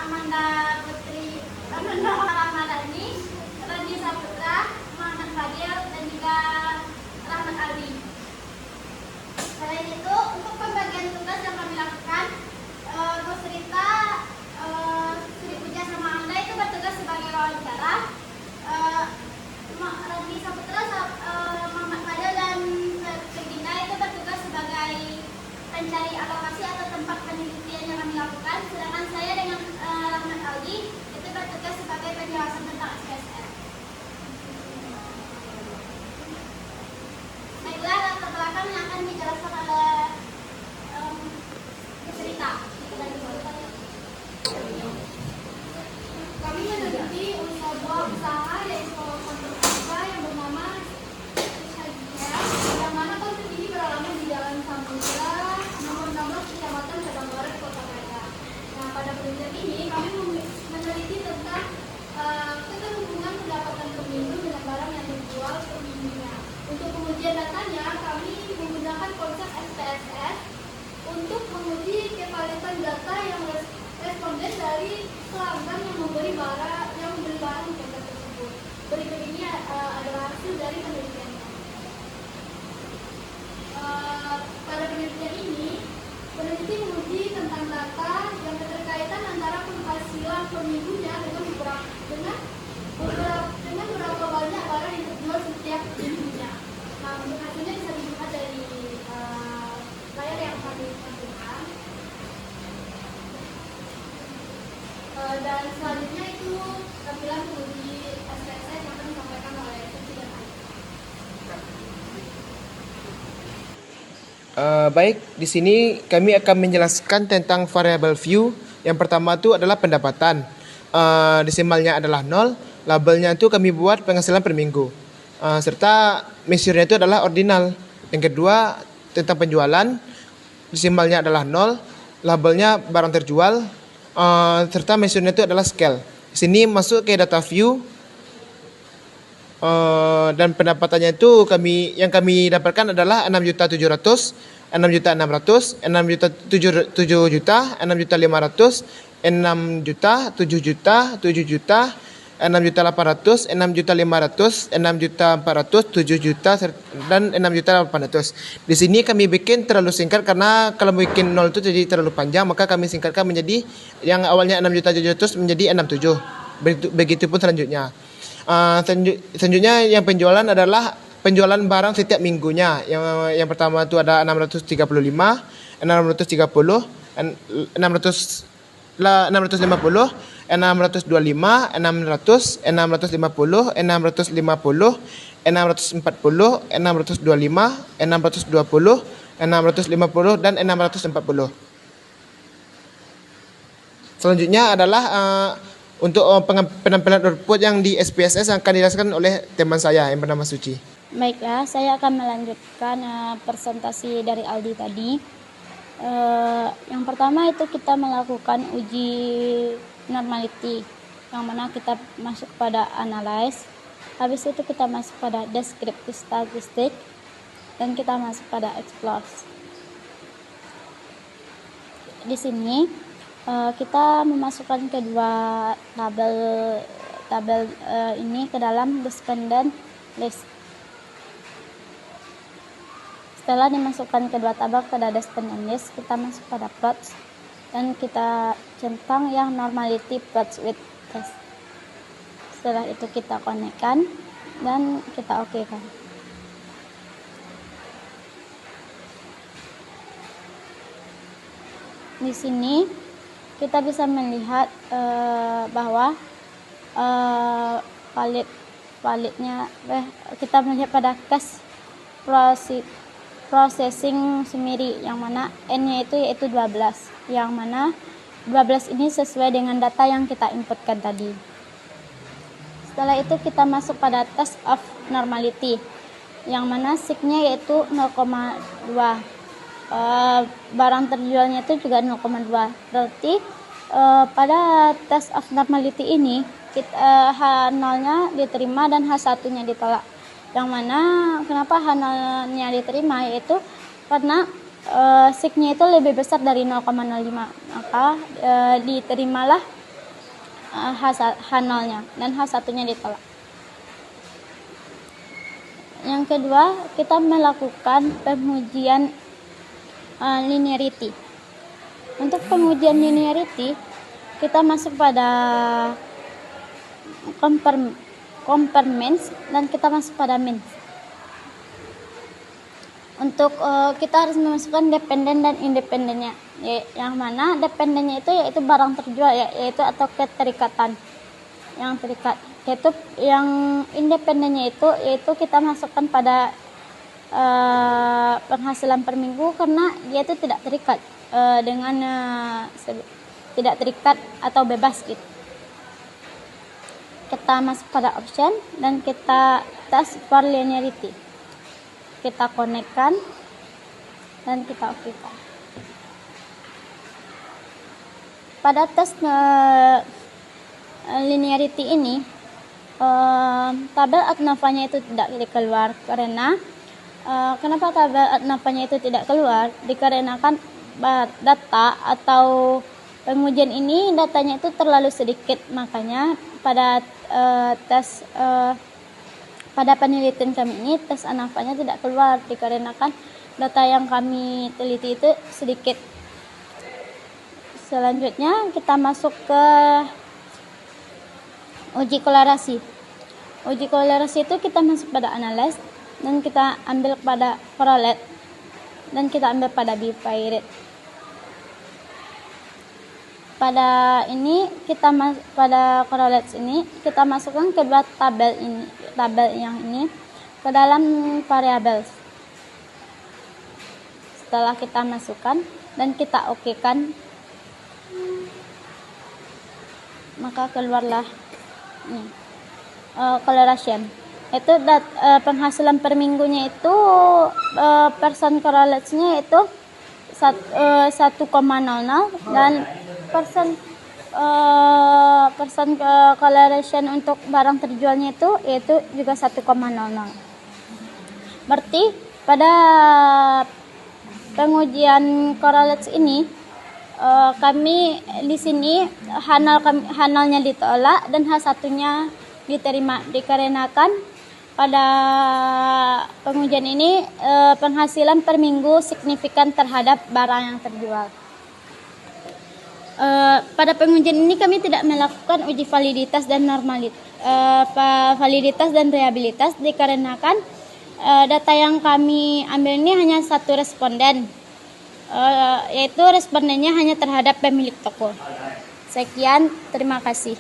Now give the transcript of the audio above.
Amanda Putri, Amanda Ramadhani, Rani Saputra, Muhammad Fadil, dan juga Rahmat Alwi. Selain itu, untuk pembagian tugas yang kami lakukan, Coach Rita, Sri Puja sama Anda itu bertugas sebagai wawancara. Rani Saputra, Muhammad Fadil, dan Firginda itu bertugas sebagai pencari alokasi atau tempat penelitian yang kami lakukan. Sedangkan saya dengan Rahmat Alwi itu bertugas sebagai penjelasan tentang SPSS. Baiklah, latar belakang yang akan dijelaskan oleh cerita. Kami meneliti sebuah usaha yaitu kontur yang bernama Ishagia, yang mana kontur ini beralamat di Jalan Samudra nomor 16 Kecamatan Cabang Barat, Kota Padang. Nah, pada penelitian ini kami meneliti tentang keterhubungan pendapatan pemilu dengan barang yang dijual per minggunya. Untuk pengujian datanya, kami menggunakan konsep SPSS untuk menguji kevalitan data yang responden dari pelanggan yang membeli barang di konten tersebut. Berikut ini adalah hasil dari penelitiannya. Pada penelitian ini, peneliti menguji tentang data yang keterkaitan antara penghasilan per minggunya dengan berapa banyak barang yang terjual setiap minggunya. Nah, untuk hasilnya bisa dilihat dari layar yang kami tampilkan. Dan selanjutnya itu tampilan penguji SPSS yang akan disampaikan oleh Suci dan Ayu. Baik, di sini kami akan menjelaskan tentang variable view. Yang pertama itu adalah pendapatan. Desimalnya adalah 0, labelnya itu kami buat penghasilan per minggu. Serta measure-nya itu adalah ordinal. Yang kedua, tentang penjualan, desimalnya adalah 0, labelnya barang terjual, serta measure-nya itu adalah scale. Di sini masuk ke data view. Dan pendapatannya itu yang kami dapatkan adalah 6.700.000, 6.600.000, 6.700.000, 6.500.000, 6.700.000, 7.000.000, 6.800.000, 6.500.000, 6.400.000, 7.000.000, dan 6.800.000. Di sini kami bikin terlalu singkat karena kalau bikin 0 itu jadi terlalu panjang, maka kami singkatkan menjadi yang awalnya 6.700.000 menjadi 67. Begitupun selanjutnya. Selanjutnya yang penjualan adalah penjualan barang setiap minggunya. Yang pertama itu ada 635, 630, 650, 625, 600, 650, 650, 650, 640, 625, 620, 650, dan 640. Selanjutnya adalah untuk penampilan output yang di SPSS yang akan dijelaskan oleh teman saya yang bernama Suci. Baiklah, saya akan melanjutkan presentasi dari Aldi tadi. Yang pertama itu kita melakukan uji normality, yang mana kita masuk pada analyze. Habis itu kita masuk pada descriptive statistic, dan kita masuk pada explore. Di sini kita memasukkan kedua tabel ini ke dalam dependent list. Setelah dimasukkan kedua tabel ke dalam dependent list, kita masuk pada plots dan kita centang yang normality plots with test. Setelah itu kita konekkan dan kita oke kan. Di sini kita bisa melihat bahwa validnya kita melihat pada cache processing summary, yang mana n-nya itu yaitu 12, yang mana 12 ini sesuai dengan data yang kita inputkan tadi. Setelah itu kita masuk pada test of normality, yang mana sig-nya yaitu 0,2. Barang terjualnya itu juga 0,2. Berarti pada test of normality ini H0-nya diterima dan H1-nya ditolak. Yang mana kenapa H0-nya diterima, yaitu karena sig-nya itu lebih besar dari 0,05. Maka diterimalah H0-nya dan H1-nya ditolak. Yang kedua, kita melakukan pengujian linearity. Untuk pengujian linearity, kita masuk pada compare means dan kita masuk pada means. Untuk kita harus memasukkan dependen dan independennya, yang mana dependennya itu yaitu barang terjual, yaitu atau keterikatan yang terikat, yaitu yang independennya itu yaitu kita masukkan pada penghasilan per minggu, karena dia itu tidak terikat dengan tidak terikat atau bebas gitu. Kita masuk pada option dan kita tes for linearity, kita konekkan dan kita okekan. Pada tes linearity ini tabel Adnava-nya itu tidak keluar karena kenapa tabel Adnava-nya itu tidak keluar? Dikarenakan data atau pengujian ini datanya itu terlalu sedikit, makanya pada pada penelitian kami ini tes Adnava-nya tidak keluar dikarenakan data yang kami teliti itu sedikit. Selanjutnya kita masuk ke uji kolerasi. Uji kolerasi itu kita masuk pada analyze dan kita ambil pada correlate dan kita ambil pada bivariate. Pada ini kita pada correlate ini kita masukkan kedua tabel yang ini ke dalam variables. Setelah kita masukkan dan kita okekan, maka keluarlah ini correlation. Itu penghasilan per minggunya itu persen correlate-nya itu 1,00 dan persen correlation untuk barang terjualnya itu yaitu juga 1,00. Berarti pada pengujian correlate ini kami di sini H0-nya ditolak dan H1-nya diterima dikarenakan pada pengujian ini penghasilan per minggu signifikan terhadap barang yang terjual. Pada pengujian ini kami tidak melakukan uji validitas dan validitas dan reliabilitas dikarenakan data yang kami ambil ini hanya satu responden, yaitu respondennya hanya terhadap pemilik toko. Sekian, terima kasih.